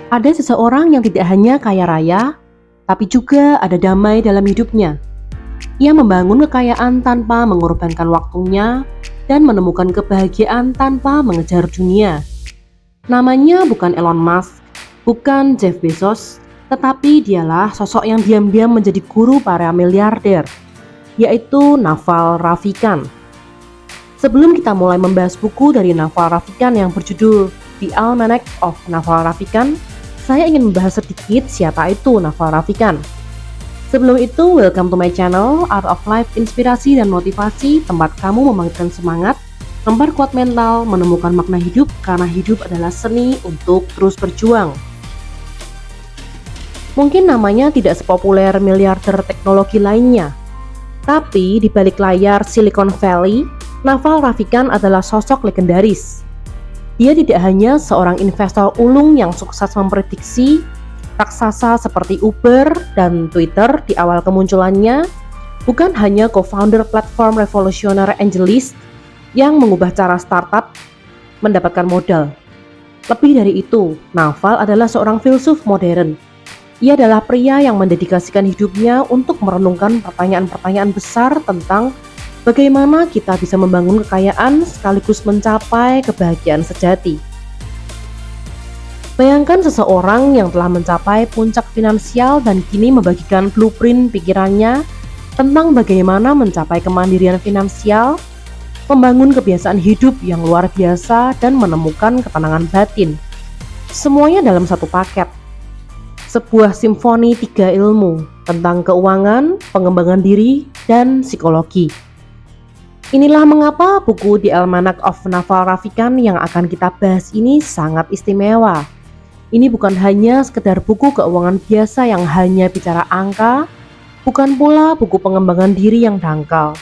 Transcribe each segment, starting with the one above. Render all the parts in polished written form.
Ada seseorang yang tidak hanya kaya raya, tapi juga ada damai dalam hidupnya. Ia membangun kekayaan tanpa mengorbankan waktunya dan menemukan kebahagiaan tanpa mengejar dunia. Namanya bukan Elon Musk, bukan Jeff Bezos, tetapi dialah sosok yang diam-diam menjadi guru para miliarder, yaitu Naval Ravikant. Sebelum kita mulai membahas buku dari Naval Ravikant yang berjudul The Almanac of Naval Ravikant, saya ingin membahas sedikit siapa itu Naval Ravikant. Sebelum itu, welcome to my channel, Art of Life, Inspirasi dan Motivasi, tempat kamu membangkitkan semangat, memperkuat mental, menemukan makna hidup, karena hidup adalah seni untuk terus berjuang. Mungkin namanya tidak sepopuler miliarder teknologi lainnya, tapi di balik layar Silicon Valley, Naval Ravikant adalah sosok legendaris. Dia tidak hanya seorang investor ulung yang sukses memprediksi raksasa seperti Uber dan Twitter di awal kemunculannya, bukan hanya co-founder platform revolusioner AngelList yang mengubah cara startup mendapatkan modal. Lebih dari itu, Naval adalah seorang filsuf modern. Ia adalah pria yang mendedikasikan hidupnya untuk merenungkan pertanyaan-pertanyaan besar tentang bagaimana kita bisa membangun kekayaan sekaligus mencapai kebahagiaan sejati. Bayangkan seseorang yang telah mencapai puncak finansial dan kini membagikan blueprint pikirannya tentang bagaimana mencapai kemandirian finansial, membangun kebiasaan hidup yang luar biasa, dan menemukan ketenangan batin. Semuanya dalam satu paket. Sebuah simfoni tiga ilmu tentang keuangan, pengembangan diri, dan psikologi. Inilah mengapa buku The Almanac of Naval Ravikant yang akan kita bahas ini sangat istimewa. Ini bukan hanya sekedar buku keuangan biasa yang hanya bicara angka, bukan pula buku pengembangan diri yang dangkal.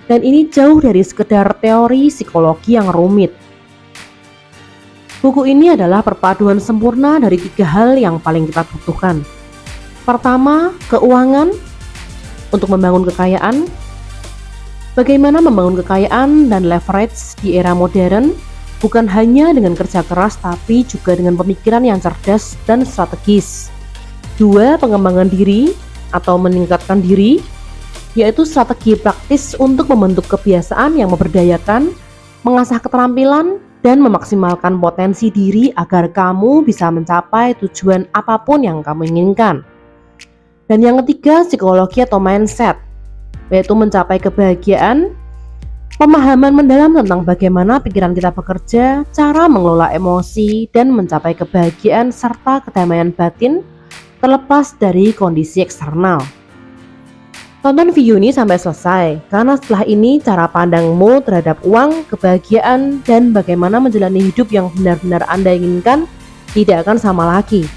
Dan ini jauh dari sekedar teori psikologi yang rumit. Buku ini adalah perpaduan sempurna dari tiga hal yang paling kita butuhkan. Pertama, keuangan untuk membangun kekayaan. Bagaimana membangun kekayaan dan leverage di era modern, bukan hanya dengan kerja keras tapi juga dengan pemikiran yang cerdas dan strategis. Dua, pengembangan diri atau meningkatkan diri, yaitu strategi praktis untuk membentuk kebiasaan yang memberdayakan, mengasah keterampilan, dan memaksimalkan potensi diri agar kamu bisa mencapai tujuan apapun yang kamu inginkan. Dan yang ketiga, psikologi atau mindset, yaitu mencapai kebahagiaan, pemahaman mendalam tentang bagaimana pikiran kita bekerja, cara mengelola emosi, dan mencapai kebahagiaan serta kedamaian batin terlepas dari kondisi eksternal. Tonton video ini sampai selesai, karena setelah ini cara pandangmu terhadap uang, kebahagiaan, dan bagaimana menjalani hidup yang benar-benar Anda inginkan tidak akan sama lagi.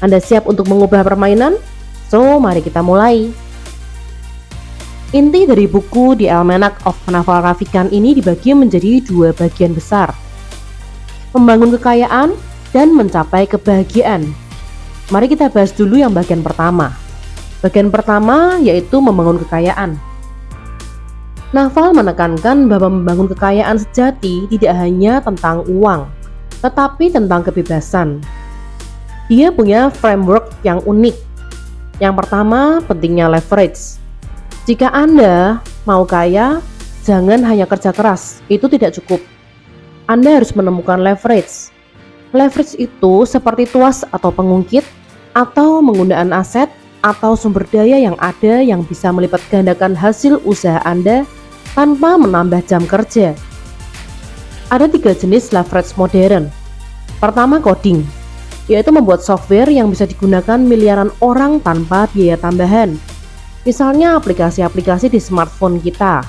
Anda siap untuk mengubah permainan? So, mari kita mulai. Inti dari buku The Almanac of Naval Ravikant ini dibagi menjadi dua bagian besar. Membangun kekayaan dan mencapai kebahagiaan. Mari kita bahas dulu yang bagian pertama. Bagian pertama yaitu membangun kekayaan. Naval menekankan bahwa membangun kekayaan sejati tidak hanya tentang uang, tetapi tentang kebebasan. Dia punya framework yang unik. Yang pertama, pentingnya leverage. Jika Anda mau kaya, jangan hanya kerja keras, itu tidak cukup. Anda harus menemukan leverage. Leverage itu seperti tuas atau pengungkit, atau penggunaan aset, atau sumber daya yang ada yang bisa melipat gandakan hasil usaha Anda tanpa menambah jam kerja. Ada tiga jenis leverage modern. Pertama, coding, yaitu membuat software yang bisa digunakan miliaran orang tanpa biaya tambahan. Misalnya aplikasi-aplikasi di smartphone kita.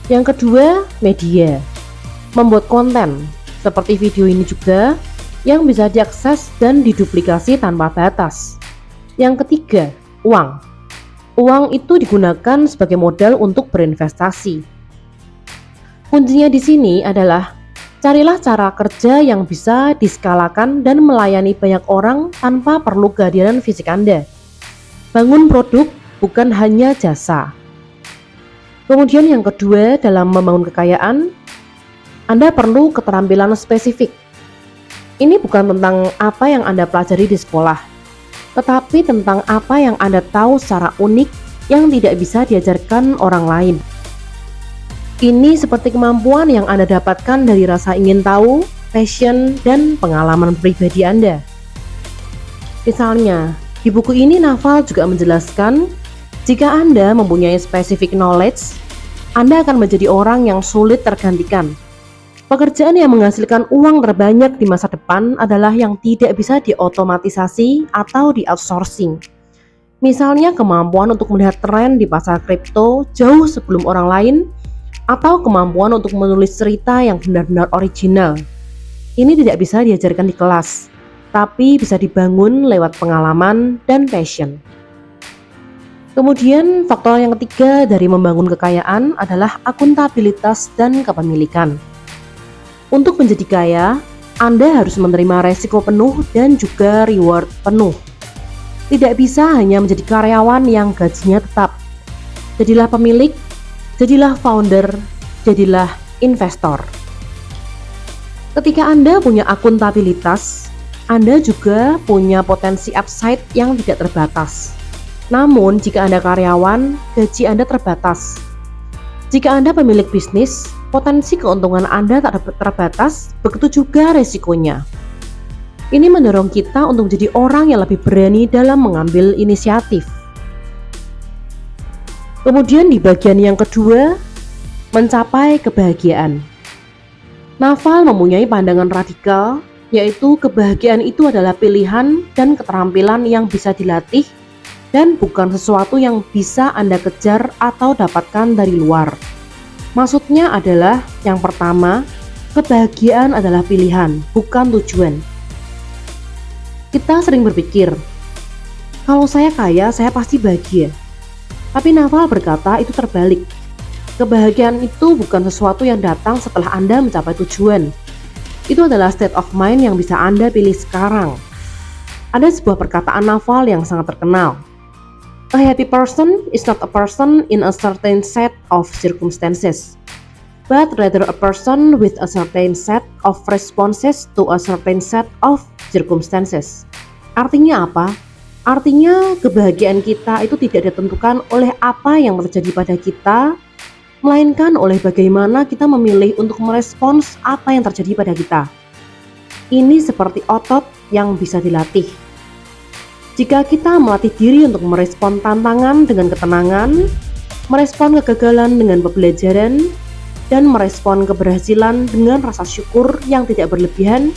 Yang kedua, media. Membuat konten, seperti video ini juga, yang bisa diakses dan diduplikasi tanpa batas. Yang ketiga, uang. Uang itu digunakan sebagai modal untuk berinvestasi. Kuncinya di sini adalah carilah cara kerja yang bisa diskalakan dan melayani banyak orang tanpa perlu kehadiran fisik Anda. Bangun produk, bukan hanya jasa. Kemudian yang kedua, dalam membangun kekayaan, Anda perlu keterampilan spesifik. Ini bukan tentang apa yang Anda pelajari di sekolah, tetapi tentang apa yang Anda tahu secara unik yang tidak bisa diajarkan orang lain. Ini seperti kemampuan yang Anda dapatkan dari rasa ingin tahu, passion, dan pengalaman pribadi Anda. Misalnya, di buku ini Naval juga menjelaskan, jika Anda mempunyai specific knowledge, Anda akan menjadi orang yang sulit tergantikan. Pekerjaan yang menghasilkan uang terbanyak di masa depan adalah yang tidak bisa diotomatisasi atau di-outsourcing. Misalnya kemampuan untuk melihat tren di pasar kripto jauh sebelum orang lain, atau kemampuan untuk menulis cerita yang benar-benar original. Ini tidak bisa diajarkan di kelas, tapi bisa dibangun lewat pengalaman dan passion. Kemudian faktor yang ketiga dari membangun kekayaan adalah akuntabilitas dan kepemilikan. Untuk menjadi kaya, Anda harus menerima resiko penuh dan juga reward penuh. Tidak bisa hanya menjadi karyawan yang gajinya tetap. Jadilah pemilik, jadilah founder, jadilah investor. Ketika Anda punya akuntabilitas, Anda juga punya potensi upside yang tidak terbatas. Namun, jika Anda karyawan, gaji Anda terbatas. Jika Anda pemilik bisnis, potensi keuntungan Anda tak terbatas, begitu juga resikonya. Ini mendorong kita untuk menjadi orang yang lebih berani dalam mengambil inisiatif. Kemudian di bagian yang kedua, mencapai kebahagiaan. Naval mempunyai pandangan radikal, yaitu kebahagiaan itu adalah pilihan dan keterampilan yang bisa dilatih dan bukan sesuatu yang bisa Anda kejar atau dapatkan dari luar. Maksudnya adalah, yang pertama, kebahagiaan adalah pilihan, bukan tujuan. Kita sering berpikir, kalau saya kaya, saya pasti bahagia. Tapi Naval berkata itu terbalik. Kebahagiaan itu bukan sesuatu yang datang setelah Anda mencapai tujuan. Itu adalah state of mind yang bisa Anda pilih sekarang. Ada sebuah perkataan Naval yang sangat terkenal. A happy person is not a person in a certain set of circumstances, but rather a person with a certain set of responses to a certain set of circumstances. Artinya apa? Artinya kebahagiaan kita itu tidak ditentukan oleh apa yang terjadi pada kita, melainkan oleh bagaimana kita memilih untuk merespons apa yang terjadi pada kita. Ini seperti otot yang bisa dilatih. Jika kita melatih diri untuk merespon tantangan dengan ketenangan, merespon kegagalan dengan pembelajaran, dan merespon keberhasilan dengan rasa syukur yang tidak berlebihan,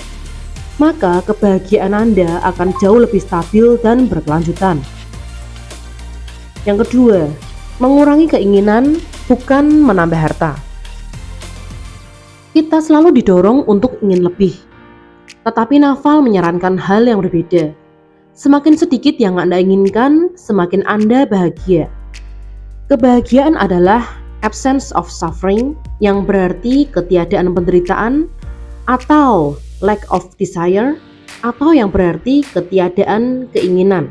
maka kebahagiaan Anda akan jauh lebih stabil dan berkelanjutan. Yang kedua, mengurangi keinginan bukan menambah harta. Kita selalu didorong untuk ingin lebih, tetapi Naval menyarankan hal yang berbeda. Semakin sedikit yang Anda inginkan, semakin Anda bahagia. Kebahagiaan adalah absence of suffering, yang berarti ketiadaan penderitaan, atau lack of desire, atau yang berarti ketiadaan keinginan.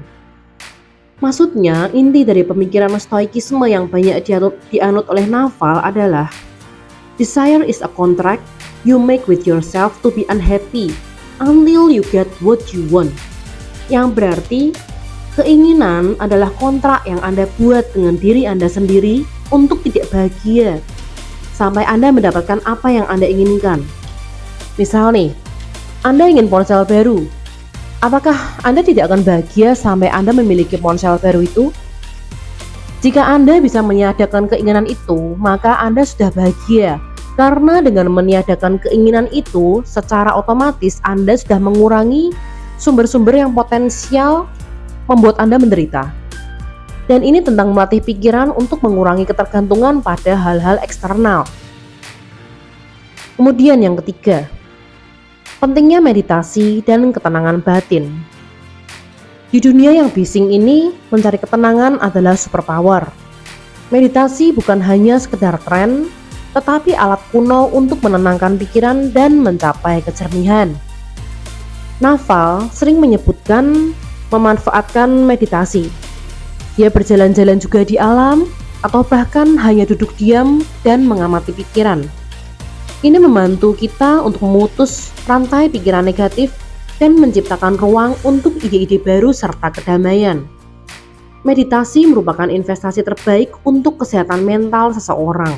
Maksudnya, inti dari pemikiran stoikisme yang banyak dianut oleh Naval adalah desire is a contract you make with yourself to be unhappy until you get what you want. Yang berarti, keinginan adalah kontrak yang Anda buat dengan diri Anda sendiri untuk tidak bahagia sampai Anda mendapatkan apa yang Anda inginkan. Misal nih, Anda ingin ponsel baru. Apakah Anda tidak akan bahagia sampai Anda memiliki ponsel baru itu? Jika Anda bisa meniadakan keinginan itu, maka Anda sudah bahagia. Karena dengan meniadakan keinginan itu, secara otomatis Anda sudah mengurangi sumber-sumber yang potensial membuat Anda menderita. Dan ini tentang melatih pikiran untuk mengurangi ketergantungan pada hal-hal eksternal. Kemudian yang ketiga, pentingnya meditasi dan ketenangan batin. Di dunia yang bising ini, mencari ketenangan adalah superpower. Meditasi bukan hanya sekedar tren, tetapi alat kuno untuk menenangkan pikiran dan mencapai kejernihan. Naval sering menyebutkan memanfaatkan meditasi. Dia berjalan-jalan juga di alam, atau bahkan hanya duduk diam dan mengamati pikiran. Ini membantu kita untuk memutus rantai pikiran negatif dan menciptakan ruang untuk ide-ide baru serta kedamaian. Meditasi merupakan investasi terbaik untuk kesehatan mental seseorang.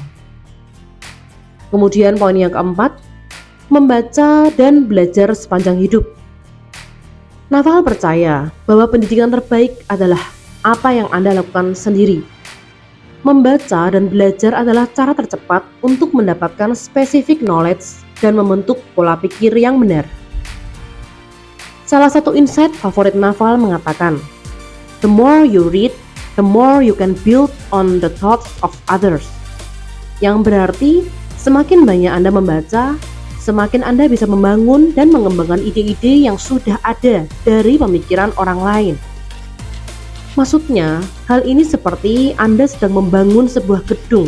Kemudian poin yang keempat, membaca dan belajar sepanjang hidup. Naval percaya bahwa pendidikan terbaik adalah apa yang Anda lakukan sendiri. Membaca dan belajar adalah cara tercepat untuk mendapatkan specific knowledge dan membentuk pola pikir yang benar. Salah satu insight favorit Naval mengatakan, "The more you read, the more you can build on the thoughts of others." Yang berarti, semakin banyak Anda membaca, semakin Anda bisa membangun dan mengembangkan ide-ide yang sudah ada dari pemikiran orang lain. Maksudnya, hal ini seperti Anda sedang membangun sebuah gedung.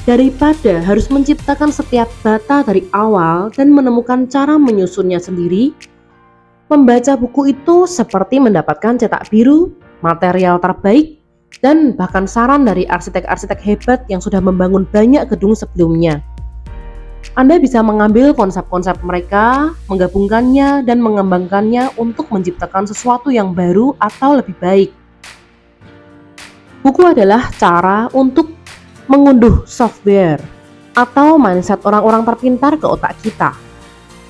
Daripada harus menciptakan setiap bata dari awal dan menemukan cara menyusunnya sendiri, membaca buku itu seperti mendapatkan cetak biru, material terbaik, dan bahkan saran dari arsitek-arsitek hebat yang sudah membangun banyak gedung sebelumnya. Anda bisa mengambil konsep-konsep mereka, menggabungkannya, dan mengembangkannya untuk menciptakan sesuatu yang baru atau lebih baik. Buku adalah cara untuk mengunduh software atau mindset orang-orang terpintar ke otak kita.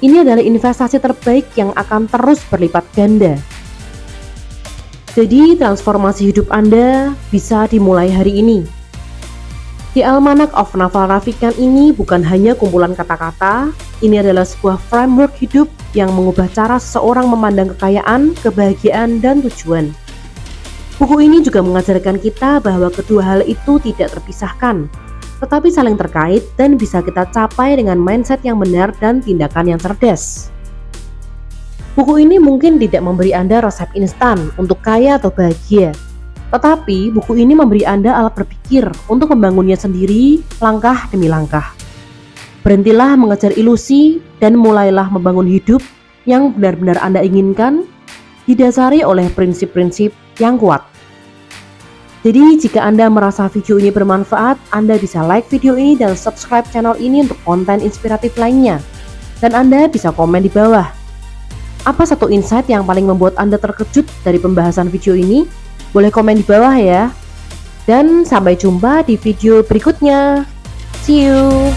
Ini adalah investasi terbaik yang akan terus berlipat ganda. Jadi, transformasi hidup Anda bisa dimulai hari ini. The Almanac of Naval Ravikant ini bukan hanya kumpulan kata-kata, ini adalah sebuah framework hidup yang mengubah cara seseorang memandang kekayaan, kebahagiaan, dan tujuan. Buku ini juga mengajarkan kita bahwa kedua hal itu tidak terpisahkan, tetapi saling terkait dan bisa kita capai dengan mindset yang benar dan tindakan yang cerdas. Buku ini mungkin tidak memberi Anda resep instan untuk kaya atau bahagia, tetapi buku ini memberi Anda alat berpikir untuk membangunnya sendiri langkah demi langkah. Berhentilah mengejar ilusi dan mulailah membangun hidup yang benar-benar Anda inginkan, didasari oleh prinsip-prinsip yang kuat. Jadi jika Anda merasa video ini bermanfaat, Anda bisa like video ini dan subscribe channel ini untuk konten inspiratif lainnya. Dan Anda bisa komen di bawah. Apa satu insight yang paling membuat Anda terkejut dari pembahasan video ini? Boleh komen di bawah ya. Dan sampai jumpa di video berikutnya. See you!